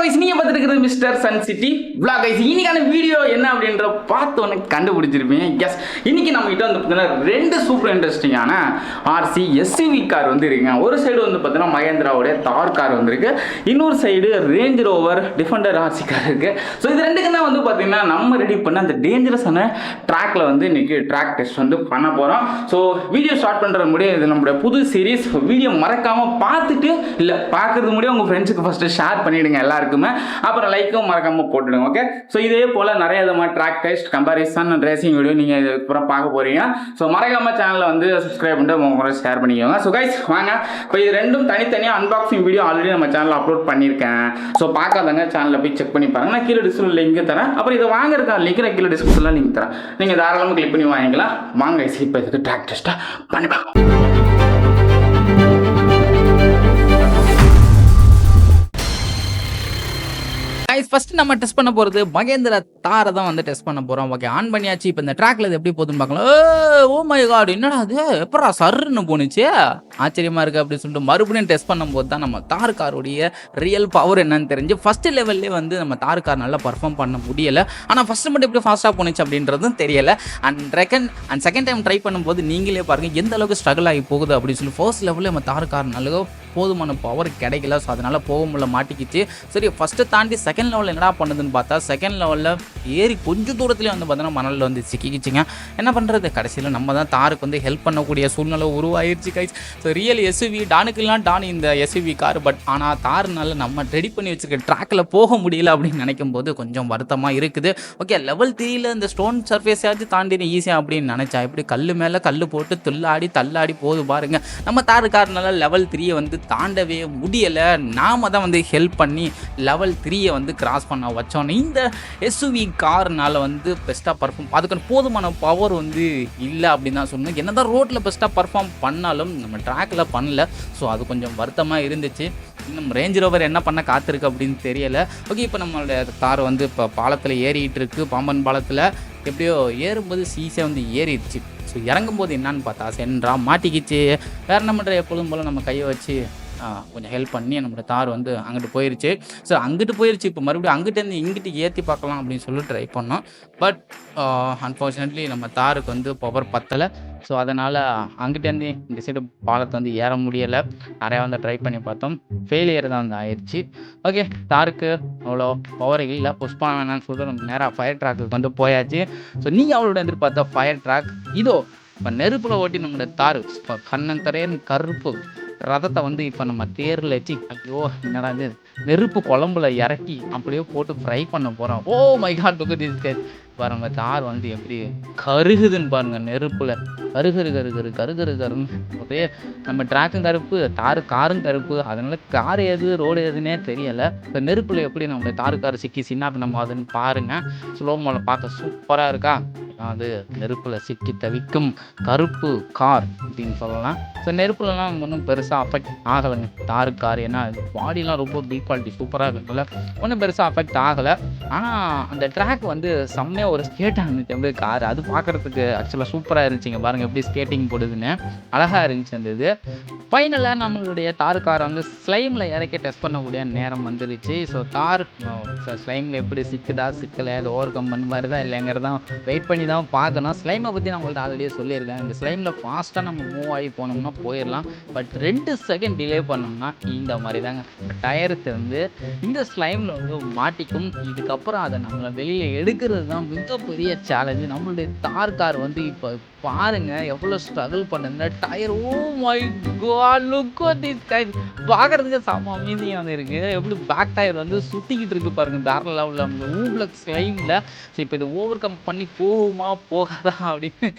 Guys நீங்க பார்த்துட்டு mister Sun City vlog guys. இன்னைக்கான வீடியோ என்ன அப்படின்ற பார்த்தோன்னே கண்டுபிடிச்சிருப்பீங்க. எஸ், இன்னைக்கு நம்ம கிட்ட வந்து பார்த்தீங்கன்னா ரெண்டு சூப்பர் இன்ட்ரெஸ்டிங்கான ஆர்சி எஸ்யூவி கார் வந்து இருக்குங்க. ஒரு சைடு வந்து பார்த்தீங்கன்னா மகேந்திராவுடைய தார் கார் வந்துருக்கு, இன்னொரு side range rover Defender RC car இருக்கு. ஸோ இது ரெண்டுக்கு தான் வந்து பார்த்தீங்கன்னா நம்ம ரெடி பண்ண அந்த டேஞ்சரஸான ட்ராக்ல வந்து இன்னைக்கு ட்ராக் டெஸ்ட் வந்து பண்ண போகிறோம். ஸோ வீடியோ ஸ்டார்ட் பண்ணுறது முடியும், இது நம்மளுடைய புது சீரீஸ். வீடியோ மறக்காம பார்த்துட்டு இல்லை பார்க்கறது முடியும் உங்கள் ஃப்ரெண்ட்ஸுக்கு ஃபஸ்ட்டு ஷேர் பண்ணிவிடுங்க எல்லாருக்குமே, அப்புறம் லைக்கும் மறக்காம போட்டுடுங்க. ஓகே, ஸோ இதே போல் நிறைய விதமாக track test comparison racing video நீங்கள் இதுக்கப்புறம் பார்க்க போகிறீங்க. ஸோ மறக்காம சேனலை வந்து சப்ஸ்கிரைப் பண்ணிட்டு உங்க கூட ஷேர் பண்ணிக்கோங்க. ஸோ கைஸ் வாங்க, இப்போ இது ரெண்டும் தனித்தனியாக அன்பாக்சிங் வீடியோ ஆல்ரெடி நம்ம சேனலில் அப்லோட் பண்ணியிருக்கேன். ஸோ பார்க்காதவங்க சேனலில் போய் செக் பண்ணி பாருங்க. நான் கீழே டிஸ்கிரிப்ஷன் லிங்க் தரேன், அப்புறம் இதை வாங்குறதுக்கான லிங்க் நான் கீழே டிஸ்கிரிப்ஷனில் லிங்க் தரேன், நீங்கள் தாராளமாக கிளிக் பண்ணி வாங்கிக்கலாம். வாங்க கைஸ், இப்போ இதுக்கு ட்ராக் டெஸ்ட்டாக பண்ணி பார்க்கலாம். ஃபர்ஸ்ட் நம்ம டெஸ்ட் பண்ண போகிறது மகேந்திரா தாரை தான் வந்து டெஸ்ட் பண்ண போகிறோம். ஓகே, ஆன் பண்ணியாச்சு. இப்போ இந்த ட்ராக்ல இது எப்படி போகுதுன்னு பார்க்கலாம். ஓ மை காட், என்னடா அது எப்பரா சர்ன்னு போணுச்சு, ஆச்சரியமா இருக்கு அப்படின்னு சொல்லிட்டு மறுபடியும் டெஸ்ட் பண்ணும்போது தான் நம்ம தார் காருடைய ரியல் பவர் என்னன்னு தெரிஞ்சு ஃபர்ஸ்ட் லெவல்லே வந்து நம்ம தார் கார் நல்லா பர்ஃபார்ம் பண்ண முடியலை. ஆனால் ஃபர்ஸ்ட் மட்டும் எப்படி ஃபாஸ்ட்டாக போணுச்சு அப்படின்றதும் தெரியலை. அண்ட் செகண்ட் டைம் ட்ரை பண்ணும்போது நீங்களே பாருங்கள் எந்த அளவுக்கு ஸ்ட்ரகிள் ஆகி போகுது அப்படின்னு சொல்லி. ஃபர்ஸ்ட் லெவலில் நம்ம தார் கார் நல்லா போதுமான பவர் கிடைக்கல, ஸோ அதனால் போக முடியல, மாட்டிக்கிச்சு. சரி, ஃபஸ்ட்டு தாண்டி செகண்ட் லெவலில் என்னடா பண்ணுதுன்னு பார்த்தா செகண்ட் லெவலில் ஏறி கொஞ்சம் தூரத்துலேயே வந்து பார்த்தோன்னா மணலில் வந்து சிக்கிக்கிச்சிங்க. என்ன பண்ணுறது, கடைசியில் நம்ம தான் தாருக்கு வந்து ஹெல்ப் பண்ணக்கூடிய சூழ்நிலை உருவாயிருச்சு கைஸ். ஸோ ரியல் எஸ்யூவி டானுக்கெல்லாம் டான் இந்த எஸ்யூவி கார், பட் ஆனால் தாருனால நம்ம ரெடி பண்ணி வச்சுருக்க ட்ராக்கில் போக முடியல அப்படின்னு நினைக்கும் போது கொஞ்சம் வருத்தமாக இருக்குது. ஓகே, லெவல் 3ல் இந்த ஸ்டோன் சர்ஃபேஸாச்சும் தாண்டின ஈஸியாக அப்படின்னு நினச்சா இப்படி கல் மேலே கல் போட்டு தள்ளாடி போது பாருங்க. நம்ம தாரு கார்னால லெவல் 3 வந்து தாண்டவே முடியலை. நாம தான் வந்து ஹெல்ப் பண்ணி லெவல் 3 வந்து கிராஸ் பண்ண வச்சோம். இந்த எஸ்யூவி கார்னால வந்து பெஸ்ட்டாக பர்ஃபார்ம், அதுக்கான போதுமான பவர் வந்து இல்லை அப்படின்னு தான் சொன்னோம். என்ன தான் ரோட்டில் பெஸ்ட்டாக பர்ஃபார்ம் பண்ணாலும் நம்ம ட்ராக்கில் பண்ணல. ஸோ அது கொஞ்சம் வருத்தமாக இருந்துச்சு. இன்னும் ரேஞ்ச் ரோவர் என்ன பண்ண காத்திருக்கு அப்படின்னு தெரியலை. ஓகே, இப்போ நம்மளுடைய தார் வந்து இப்போ பாலத்தில் ஏறிட்டு இருக்கு, பாம்பன் பாலத்தில். எப்படியோ ஏறும்போது ஈஸியாக வந்து ஏறிடுச்சு. ஸோ இறங்கும்போது என்னான்னு பார்த்தா சென்றா மாட்டிக்கிச்சு. வேறு என்ன பண்ணுற, எப்பொழுதும் போல் நம்ம கையை வச்சு கொஞ்சம் ஹெல்ப் பண்ணி நம்மளோட தார் வந்து அங்கிட்டு போயிடுச்சு. ஸோ அங்கிட்டு போயிடுச்சு. இப்போ மறுபடியும் அங்கிட்டேருந்து இங்கிட்டு ஏற்றி பார்க்கலாம் அப்படின்னு சொல்லி ட்ரை பண்ணோம். பட் அன்ஃபார்ச்சுனேட்லி நம்ம தாருக்கு வந்து பவர் பத்தலை. ஸோ அதனால் அங்கிட்டேருந்து இந்த சைடு பாலத்தை வந்து ஏற முடியலை. நிறையா வந்து ட்ரை பண்ணி பார்த்தோம், ஃபெயிலியர் தான் வந்து ஆயிடுச்சு. ஓகே, தாருக்கு அவ்வளோ பவர் இல்லை, புஷ் பண்ண வேணான்னு சொல்லிட்டு நம்ம நேராக ஃபயர் ட்ராக்கு வந்து போயாச்சு. ஸோ நீங்கள் அவளோட எதிர்பார்த்த ஃபயர் ட்ராக் இதோ இப்போ நெருப்பில் ஓட்டி நம்மளோட தாரு இப்போ கண்ணந்தரேன்னு கருப்பு ரதத்தை வந்து இப்போ நம்ம தேரில் வச்சு, ஐயோ என்னடா இது நெருப்பு குழம்புல இறக்கி அப்படியே போட்டு ஃப்ரை பண்ண போகிறோம். ஓ மை காட், பாருங்க தார் வந்து எப்படி கருகுதுன்னு பாருங்க, நெருப்புல கருன்னு ஒரே. நம்ம ட்ராக்கும் கருப்பு, காரும் கருப்பு, அதனால கார் எது ரோடு எதுன்னே தெரியலை. இப்போ நெருப்புல எப்படி நம்மளுடைய தார் கார் சிக்கி சின்ன நம்ம அதுன்னு பாருங்க. ஸ்லோமோவில் பார்க்க சூப்பராக இருக்கா. அது நெருப்பில் சிக்கி தவிக்கும் கருப்பு கார் அப்படின்னு சொல்லலாம். ஸோ நெருப்புலலாம் ஒன்றும் பெருசாக அஃபெக்ட் ஆகலைங்க தாரு கார். ஏன்னா பாடிலாம் ரொம்ப பில் குவாலிட்டி சூப்பராக இருக்குல்ல, ஒன்றும் பெருசாக அஃபெக்ட் ஆகலை. ஆனால் அந்த ட்ராக் வந்து செம்மையாக ஒரு ஸ்கேட்டாக இருந்துச்சு அப்படியே கார். அது பார்க்குறதுக்கு ஆக்சுவலாக சூப்பராக இருந்துச்சுங்க. பாருங்கள் எப்படி ஸ்கேட்டிங் போடுதுன்னு, அழகாக இருந்துச்சு அந்த இது. ஃபைனலாக நம்மளுடைய தார் காரை வந்து ஸ்லைமில் இறக்கி டெஸ்ட் பண்ணக்கூடிய நேரம் வந்துருச்சு. ஸோ தார் ஸ்லைமில் எப்படி சிக்கலை அது ஓவர் கம் பண்ண மாதிரி தான் இல்லைங்கிறதான் வெயிட் பண்ணி தான் பார்க்கணும். ஸ்லைமை பற்றி நான் உங்கள்கிட்ட ஆல்ரெடியே சொல்லியிருக்கேன். இந்த ஸ்லைமில் ஃபாஸ்ட்டாக நம்ம மூவ் ஆகி போனோம்னா போயிடலாம், பட் 2 செகண்ட் டிலே பண்ணோம்னா இந்த மாதிரி தாங்க டயருக்கு வந்து இந்த ஸ்லைமில் வந்து மாட்டிக்கும். இதுக்கப்புறம் அதை நம்மளை வெளியில் எடுக்கிறது தான் மிகப்பெரிய சேலஞ்சு. நம்மளுடைய தார் கார் வந்து இப்போ பாருங்க எவ்வளோ ஸ்ட்ரகிள் பண்ணுங்க tyre. Oh my God, look at this tyre. பார்க்குறதுக்கு செம்ம அமேசிங்காக வந்து இருக்குது. எப்படி பேக் டயர் வந்து சுற்றிக்கிட்டு இருக்கு பாருங்க வேறு லெவலில் அந்த ஊப்ளக் ஸ்லைமில். ஸோ இப்போ இது ஓவர் கம் பண்ணி போகுமா போகாதா அப்படின்னு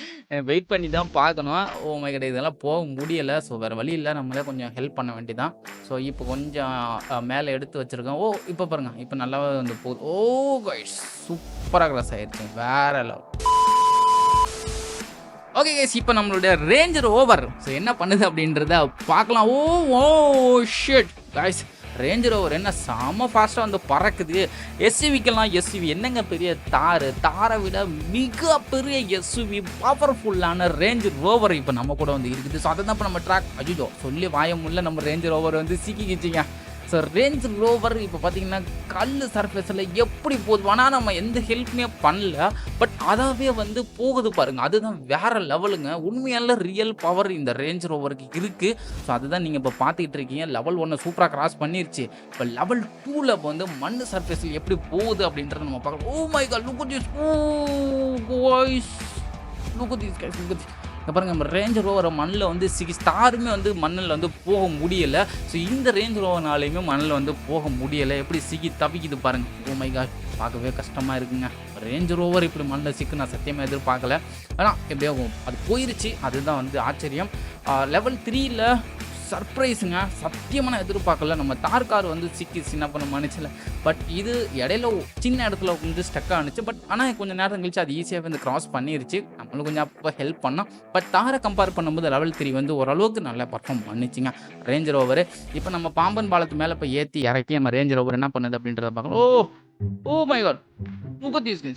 வெயிட் பண்ணி தான் பார்க்கணும். ஓ மை காட், இதெல்லாம் போக முடியலை. ஸோ வேறு வழி இல்லை, நம்மளே கொஞ்சம் ஹெல்ப் பண்ண வேண்டியதான். ஸோ இப்போ கொஞ்சம் மேலே எடுத்து வச்சுருக்கோம். ஓ இப்போ பாருங்கள், இப்போ நல்லாவே வந்து போகுது. ஓ கைஸ், சூப்பராக கிராஸ் ஆகிடுச்சு, வேறு லெவல். ஓகே கைஸ், இப்போ நம்மளுடைய ரேஞ்ச் ரோவர் ஸோ என்ன பண்ணுது அப்படின்றத பார்க்கலாம். Oh shit guys, range rover என்ன செம்ம ஃபாஸ்ட்டாக வந்து பறக்குது. எஸ்யூவிக்கெல்லாம் எஸ்யூவி என்னங்க பெரிய தாரை விட மிகப்பெரிய எஸ்யூவி பவர்ஃபுல்லான ரேஞ்ச் ரோவர் இப்போ நம்ம கூட வந்து இருக்குது. ஸோ அதை தான் இப்போ நம்ம ட்ராக் அஜிஜோ சொல்லி வாய முடியல, நம்ம ரேஞ்ச் ரோவர் வந்து சிக்கிக்கிச்சிங்க. ஸோ ரேஞ்ச் ரோவர் இப்போ பார்த்தீங்கன்னா கல் சர்ஃபேஸில் எப்படி போகுது, ஆனால் நம்ம எந்த ஹெல்ப்புமே பண்ணல, பட் அதாவே வந்து போகுது பாருங்கள். அதுதான் வேறு லெவலுங்க. உண்மையால ரியல் பவர் இந்த ரேஞ்ச் ரோவருக்கு இருக்குது. ஸோ அதுதான் நீங்கள் இப்போ பார்த்துக்கிட்டு இருக்கீங்க. லெவல் 1 சூப்பராக கிராஸ் பண்ணிருச்சு. இப்போ லெவல் 2ல் வந்து மண் சர்ஃபேஸில் எப்படி போகுது அப்படின்றத நம்ம பார்க்கலாம். Oh my God, look at this. Oh guys, look at this guys, look at this. இங்கே பாருங்கள், நம்ம ரேஞ்ச் ரோவரை மண்ணில் வந்து ஸ்டாருமே வந்து மண்ணில் வந்து போக முடியலை. ஸோ இந்த ரேஞ்ச் ரோவர்னாலையுமே மண்ணில் வந்து போக முடியலை. எப்படி சிக்கி தவிக்குது பாருங்கள். ஓ மை காட், பார்க்கவே கஷ்டமாக இருக்குங்க. ரேஞ்ச் ரோவர் இப்படி மண்ணில் சிக்கு நான் சத்தியமாக எதிர்பார்க்கல. ஆனால் எப்படியோ அது போயிருச்சு, அதுதான் வந்து ஆச்சரியம். லெவல் 3ல் சர்ப்ரைஸுங்க, சத்தியமாக நான் எதிர்பார்க்கல. நம்ம தார் கார் வந்து சிக்கி சின்ன பண்ண மனுச்சில், பட் இது இடையில சின்ன இடத்துல வந்து ஸ்டக் ஆனிச்சு. பட் ஆனால் கொஞ்சம் நேரம் கழிச்சு அது ஈஸியாக வந்து கிராஸ் பண்ணிருச்சு. நம்மளும் கொஞ்சம் அப்போ ஹெல்ப் பண்ணோம். பட் தாரை கம்பேர் பண்ணும்போது லெவல் 3 வந்து ஓரளவுக்கு நல்லா பர்ஃபார்ம் பண்ணிச்சுங்க ரேஞ்ச் ரோவர். இப்போ நம்ம பாம்பன் பாலத்து மேலே இப்போ ஏற்றி இறக்கி நம்ம ரேஞ்ச் ரோவர் என்ன பண்ணுது அப்படின்றத பார்க்கலாம். ஓ மை காட், 30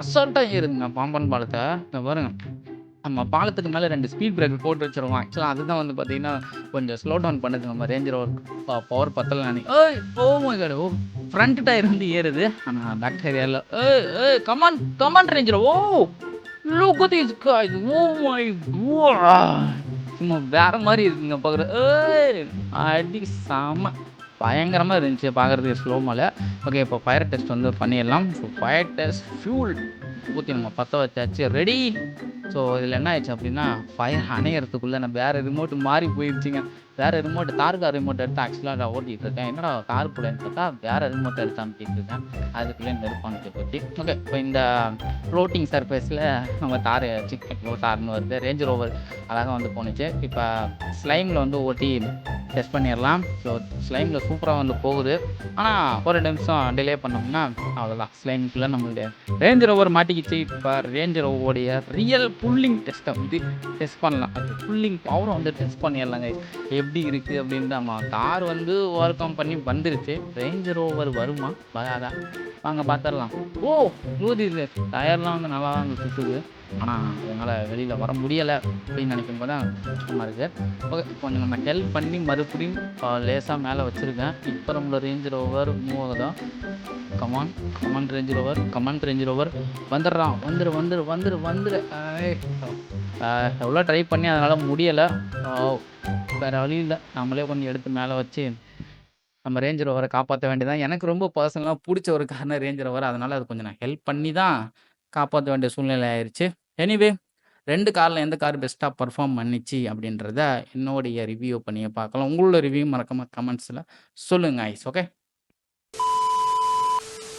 அசால்ட்டாக ஏறுதுங்க பாம்பன் பாலத்தை. பாருங்க, நம்ம பாலத்துக்கு மேலே 2 ஸ்பீட் பிரேக்கர் போட்டு வச்சுருவோம். ஆக்சுவலாக அதுதான் வந்து பார்த்தீங்கன்னா கொஞ்சம் ஸ்லோ டவுன் பண்ணுது நம்ம ரேஞ்ச் ரோவர் பவர் பத்தலை நினைக்க. Oh my God, front tyre வந்து ஏறுது, ஆனால் பேக் டயர் ஏறல. Come on Range Rover. Oh look at this guys. Oh my God, சும்மா வேறு மாதிரி இருக்குங்க பார்க்குறது. அடி செம பயங்கரமாக இருந்துச்சு பார்க்குறதுக்கு ஸ்லோமோவில். ஓகே, இப்போ ஃபயர் டெஸ்ட் வந்து பண்ணிடலாம். ஸோ ஃபயர் டெஸ்ட் ஃபியூல் ஊற்றி நம்ம பற்ற வச்சாச்சு, ரெடி. ஸோ இதில் என்ன ஆயிடுச்சு அப்படின்னா, ஃபயர் அணையிறதுக்குள்ளே நான் வேறு ரிமோட் மாறி போயிடுச்சிங்க. வேறு ரிமோட், தார் கார் ரிமோட் எடுத்து ஆக்சுவலாக நான் ஓட்டிகிட்டு இருக்கேன். என்னடா கார் பிள்ளைன்னு பார்த்தா வேறு ரிமோட் எடுத்தான்னு கேட்டுருக்கேன். அதுக்குள்ளே நெருப்பான்னு போச்சு. ஓகே, இப்போ இந்த ஃப்ளோட்டிங் சர்ஃபேஸில் நம்ம தார்னு வருது. ரேஞ்ச் ரோவர் அழகாக வந்து போணுச்சு. இப்போ ஸ்லைமில் வந்து ஓட்டி டெஸ்ட் பண்ணிடலாம். ஸோ ஸ்லைமில் சூப்பராக வந்து போகுது. ஆனால் ஒரு நிமிஷம் டிலே பண்ணோம்னா அவ்வளோதான், ஸ்லைமுக்குள்ளே நம்மளுடைய ரேஞ்ச் ரோவர் மாட்டிக்கிச்சு. இப்போ ரேஞ்ச் ரோவோடைய ரியல் புல்லிங் டெஸ்ட்டை வந்து டெஸ்ட் பண்ணலாம். அது புல்லிங் பவரை வந்து டெஸ்ட் பண்ணிடலாங்க, எப்படி இருக்குது அப்படின்ட்டு. நம்ம கார் வந்து ஒர்க் ஆன் பண்ணி வந்துருச்சு. ரேஞ்ச் ரோவர் வருமா வராதா, வாங்க பார்த்துடலாம். ஓ ஊதி டயர்லாம் வந்து நல்லா தான் வந்து சுற்றுது, ஆனால் அதனால் வெளியில் வர முடியலை அப்படின்னு நினைக்கும் போது தான் கஷ்டமாக இருக்குது. ஓகே, கொஞ்சம் நம்ம ஹெல்ப் பண்ணி மறுபடியும் லேசாக மேலே வச்சுருக்கேன். இப்போ நம்மளோட ரேஞ்ச் ரோவர் மூவ் ஆகுதான். கமான் ரேஞ்ச் ரோவர் வந்துடுறான். வந்துரு. எவ்வளோ ட்ரை பண்ணி அதனால் முடியலை. வேறு வழி இல்லை, நம்மளே கொஞ்சம் எடுத்து மேலே வச்சு நம்ம ரேஞ்ச் ரோவரை காப்பாற்ற வேண்டியதான். எனக்கு ரொம்ப பர்சனலாக பிடிச்ச ஒரு காரணம் ரேஞ்ச் ரோவர், அதனால் அது கொஞ்சம் நான் ஹெல்ப் பண்ணி தான் காப்பாற்ற வேண்டிய சூழ்நிலை ஆயிடுச்சு. எனிவே 2 காரில் எந்த கார் பெஸ்ட்டாக பர்ஃபார்ம் பண்ணிச்சு அப்படின்றத என்னுடைய ரிவ்யூ பண்ணியே பார்க்கலாம். உங்களோட ரிவ்யூ மறக்காம கமெண்ட்ஸில் சொல்லுங்க ஐஸ். ஓகே,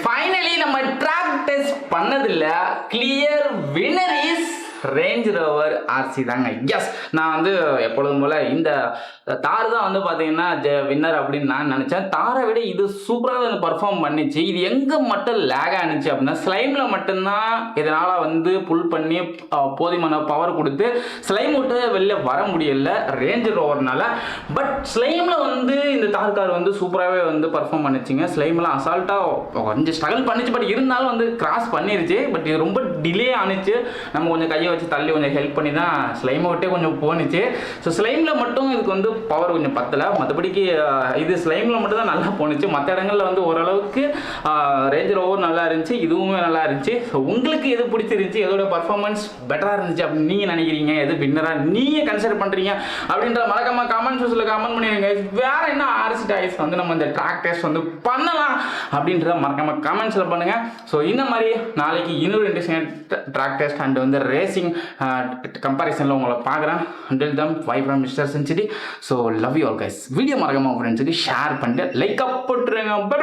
ஃபைனலி நம்ம ட்ராக் டெஸ்ட் பண்ணதில்ல. Clear winner is range rover RC தாங்க. எஸ், நான் வந்து எப்பொழுதும் போல் இந்த தார் தான் வந்து பார்த்தீங்கன்னா வின்னர் அப்படின்னு நான் நினச்சேன். தாரை விட இது சூப்பராக வந்து பர்ஃபார்ம் பண்ணிச்சு. இது எங்கே மட்டும் லேக் ஆனிச்சு அப்படின்னா ஸ்லைமில் மட்டும்தான் இதனால் வந்து புல் பண்ணி போதுமான பவர் கொடுத்து ஸ்லைம் விட்டு வெளில வர முடியல ரேஞ்ச் ரோவர்னால. பட் ஸ்லைமில் வந்து இந்த தார் கார் வந்து சூப்பராகவே வந்து பர்ஃபார்ம் பண்ணிச்சுங்க. ஸ்லைமில் அசால்ட்டாக கொஞ்சம் ஸ்ட்ரகிள் பண்ணிச்சு, பட் இருந்தாலும் வந்து கிராஸ் பண்ணிருச்சு. பட் இது ரொம்ப டிலே ஆனிச்சு. நம்ம கொஞ்சம் கையை வச்சு தள்ளி கொஞ்சம் ஹெல்ப் பண்ணி தான் ஸ்லைமை விட்டே கொஞ்சம் போணுச்சு. ஸோ ஸ்லைமில் மட்டும் இதுக்கு வந்து பவர் கொஞ்சம் பத்தலை. மற்றபடிக்கு இது ஸ்லைமில் மட்டும் தான் நல்லா போணுச்சு. மற்ற இடங்களில் வந்து ஓரளவுக்கு ரேஞ்ச் ரோவர் நல்லா இருந்துச்சு, இதுவுமே நல்லா இருந்துச்சு. ஸோ உங்களுக்கு எது பிடிச்சிருந்துச்சு, எதோட பர்ஃபார்மன்ஸ் பெட்டராக இருந்துச்சு அப்படின்னு நீங்கள் நினைக்கிறீங்க, எது வின்னராக நீங்கள் கன்சிடர் பண்ணுறீங்க அப்படின்ற மறக்காம கமெண்ட் செக்ஷனில் கமெண்ட் பண்ணிடுங்க. வேறு என்ன ஆர்சி டாய்ஸ் வந்து நம்ம இந்த ட்ராக் டெஸ்ட் வந்து பண்ணலாம் அப்படின்றத மறக்காம கமெண்ட்ஸில் பண்ணுங்கள். ஸோ இந்த மாதிரி நாளைக்கு இன்னொரு இன்ட்ரெஸ்டிங் ட்ராக் டெஸ்ட் அண்ட் வந்து ரேசிங் கம்பேரிசனில் உங்களை பார்க்குறேன். until then, bye from Mr. Century. So love you all guys. Video மறக்காம உங்கள் ஃப்ரெண்ட்ஸுக்கு ஷேர் பண்ணிட்டு லைக் அப் போட்டுருங்க. பை.